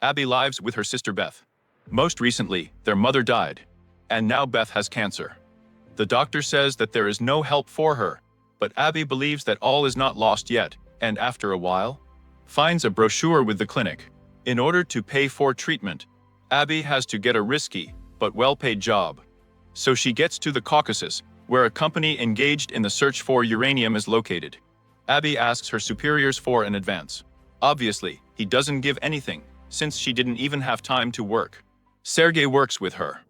Abby lives with her sister Beth. Most recently, their mother died, and now Beth has cancer. The doctor says that there is no help for her, but Abby believes that all is not lost yet, and after a while, finds a brochure with the clinic. In order to pay for treatment, Abby has to get a risky, but well-paid job. So she gets to the Caucasus, where a company engaged in the search for uranium is located. Abby asks her superiors for an advance. Obviously, he doesn't give anything, since she didn't even have time to work. Sergei works with her.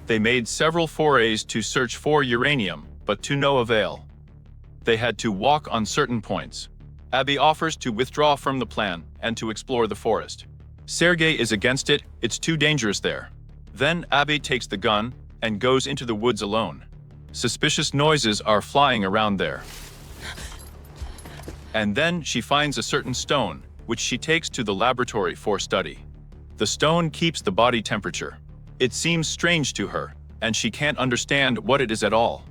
They made several forays to search for uranium, but to no avail. They had to walk on certain points. Abby offers to withdraw from the plan and to explore the forest. Sergei is against it, it's too dangerous there. Then Abby takes the gun and goes into the woods alone. Suspicious noises are flying around there. And then she finds a certain stone, which she takes to the laboratory for study. The stone keeps the body temperature. It seems strange to her, and she can't understand what it is at all.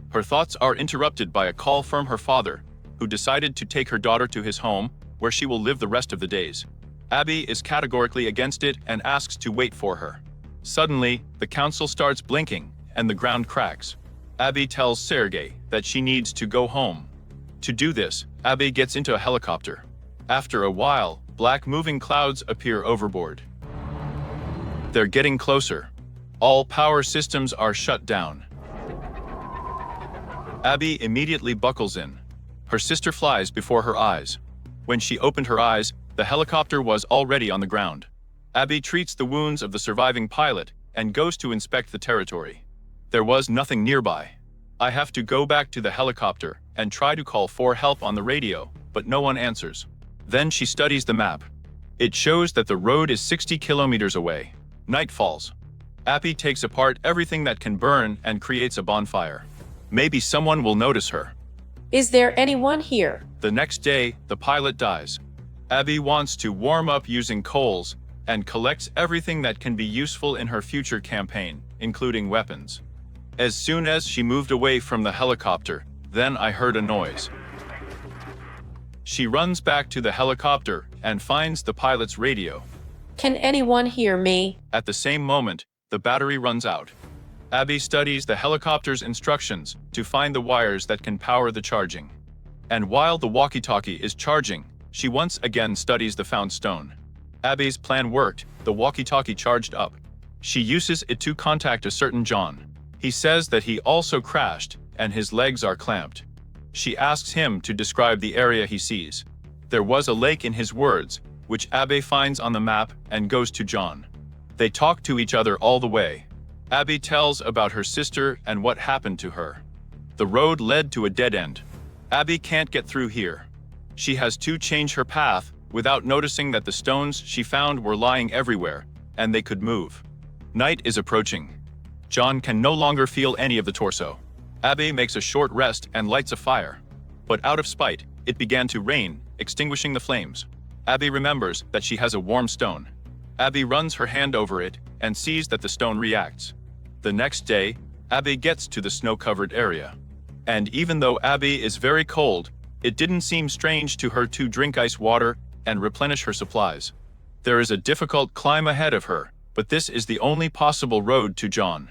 Her thoughts are interrupted by a call from her father, who decided to take her daughter to his home, where she will live the rest of the days. Abby is categorically against it and asks to wait for her. Suddenly, the console starts blinking, and the ground cracks. Abby tells Sergei that she needs to go home. To do this, Abby gets into a helicopter. After a while, black moving clouds appear overboard. They're getting closer. All power systems are shut down. Abby immediately buckles in. Her sister flies before her eyes. When she opened her eyes, the helicopter was already on the ground. Abby treats the wounds of the surviving pilot and goes to inspect the territory. There was nothing nearby. I have to go back to the helicopter and try to call for help on the radio, but no one answers. Then she studies the map. It shows that the road is 60 kilometers away. Night falls. Abby takes apart everything that can burn and creates a bonfire. Maybe someone will notice her. Is there anyone here? The next day, the pilot dies. Abby wants to warm up using coals and collects everything that can be useful in her future campaign, including weapons. As soon as she moved away from the helicopter, then I heard a noise. She runs back to the helicopter and finds the pilot's radio. Can anyone hear me? At the same moment, the battery runs out. Abby studies the helicopter's instructions to find the wires that can power the charging. And while the walkie-talkie is charging, she once again studies the found stone. Abby's plan worked, the walkie-talkie charged up. She uses it to contact a certain John. He says that he also crashed and his legs are clamped. She asks him to describe the area he sees. There was a lake in his words, which Abby finds on the map and goes to John. They talk to each other all the way. Abby tells about her sister and what happened to her. The road led to a dead end. Abby can't get through here. She has to change her path without noticing that the stones she found were lying everywhere, and they could move. Night is approaching. John can no longer feel any of the torso. Abby makes a short rest and lights a fire. But out of spite, it began to rain, extinguishing the flames. Abby remembers that she has a warm stone. Abby runs her hand over it and sees that the stone reacts. The next day, Abby gets to the snow-covered area. And even though Abby is very cold, it didn't seem strange to her to drink ice water and replenish her supplies. There is a difficult climb ahead of her, but this is the only possible road to John.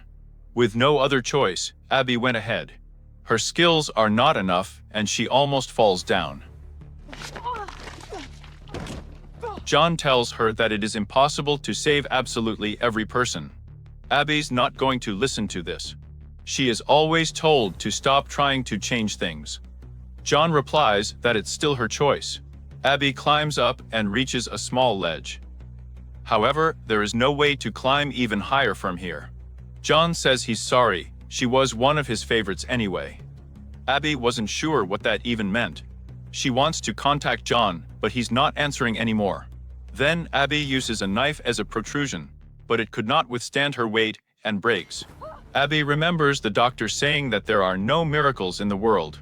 With no other choice, Abby went ahead. Her skills are not enough, and she almost falls down. John tells her that it is impossible to save absolutely every person. Abby's not going to listen to this. She is always told to stop trying to change things. John replies that it's still her choice. Abby climbs up and reaches a small ledge. However, there is no way to climb even higher from here. John says he's sorry, she was one of his favorites anyway. Abby wasn't sure what that even meant. She wants to contact John, but he's not answering anymore. Then Abby uses a knife as a protrusion, but it could not withstand her weight and breaks. Abby remembers the doctor saying that there are no miracles in the world.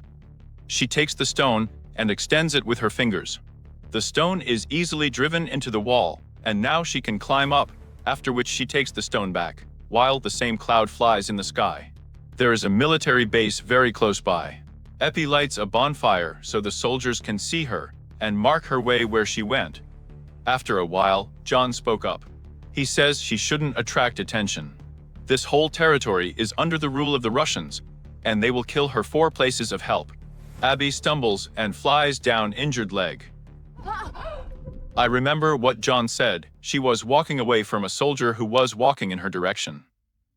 She takes the stone and extends it with her fingers. The stone is easily driven into the wall, and now she can climb up, after which she takes the stone back, while the same cloud flies in the sky. There is a military base very close by. Abby lights a bonfire so the soldiers can see her and mark her way where she went. After a while, John spoke up. He says she shouldn't attract attention. This whole territory is under the rule of the Russians, and they will kill her 4 places of help. Abby stumbles and flies down injured leg. I remember what John said. She was walking away from a soldier who was walking in her direction.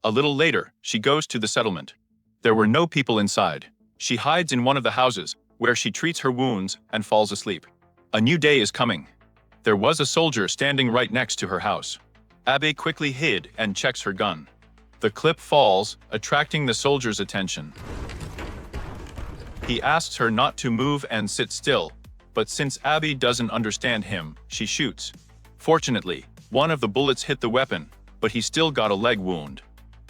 A little later, she goes to the settlement. There were no people inside. She hides in one of the houses, where she treats her wounds and falls asleep. A new day is coming. There was a soldier standing right next to her house. Abby quickly hid and checks her gun. The clip falls, attracting the soldier's attention. He asks her not to move and sit still, but since Abby doesn't understand him, she shoots. Fortunately, one of the bullets hit the weapon, but he still got a leg wound.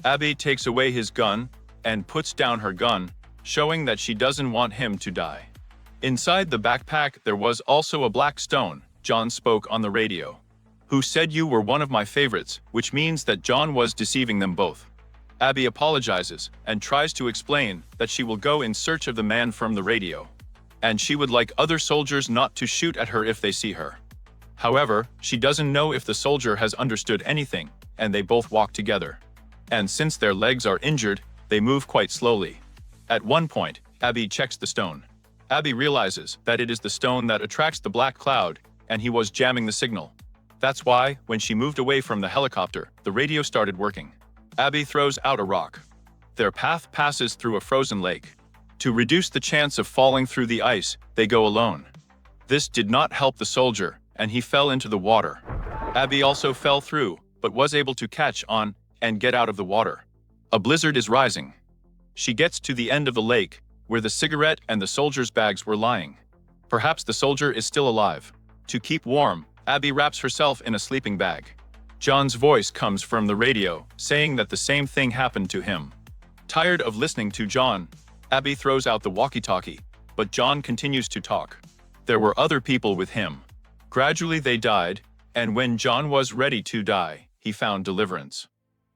Abby takes away his gun and puts down her gun, showing that she doesn't want him to die. Inside the backpack there was also a black stone. John spoke on the radio. Who said you were one of my favorites, which means that John was deceiving them both. Abby apologizes and tries to explain that she will go in search of the man from the radio, and she would like other soldiers not to shoot at her if they see her. However, she doesn't know if the soldier has understood anything, and they both walk together. And since their legs are injured, they move quite slowly. At one point, Abby checks the stone. Abby realizes that it is the stone that attracts the black cloud, and he was jamming the signal. That's why, when she moved away from the helicopter, the radio started working. Abby throws out a rock. Their path passes through a frozen lake. To reduce the chance of falling through the ice, they go alone. This did not help the soldier, and he fell into the water. Abby also fell through, but was able to catch on and get out of the water. A blizzard is rising. She gets to the end of the lake, where the cigarette and the soldier's bags were lying. Perhaps the soldier is still alive. To keep warm, Abby wraps herself in a sleeping bag. John's voice comes from the radio, saying that the same thing happened to him. Tired of listening to John, Abby throws out the walkie-talkie, but John continues to talk. There were other people with him. Gradually they died, and when John was ready to die, he found deliverance.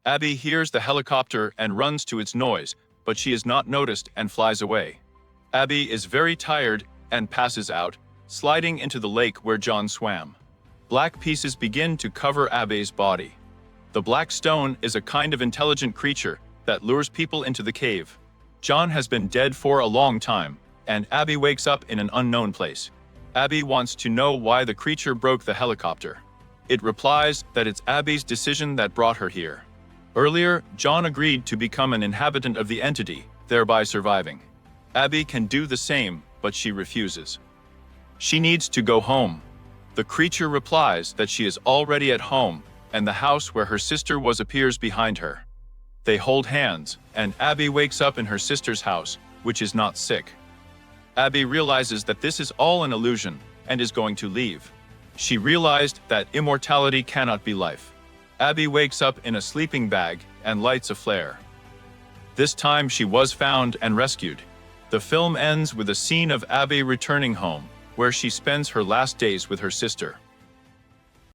Abby hears the helicopter and runs to its noise, but she is not noticed and flies away. Abby is very tired and passes out, sliding into the lake where John swam. Black pieces begin to cover Abby's body. The black stone is a kind of intelligent creature that lures people into the cave. John has been dead for a long time, and Abby wakes up in an unknown place. Abby wants to know why the creature broke the helicopter. It replies that it's Abby's decision that brought her here. Earlier, John agreed to become an inhabitant of the entity, thereby surviving. Abby can do the same, but she refuses. She needs to go home. The creature replies that she is already at home, and the house where her sister was appears behind her. They hold hands, and Abby wakes up in her sister's house, which is not sick. Abby realizes that this is all an illusion, and is going to leave. She realized that immortality cannot be life. Abby wakes up in a sleeping bag and lights a flare. This time she was found and rescued. The film ends with a scene of Abby returning home, where she spends her last days with her sister.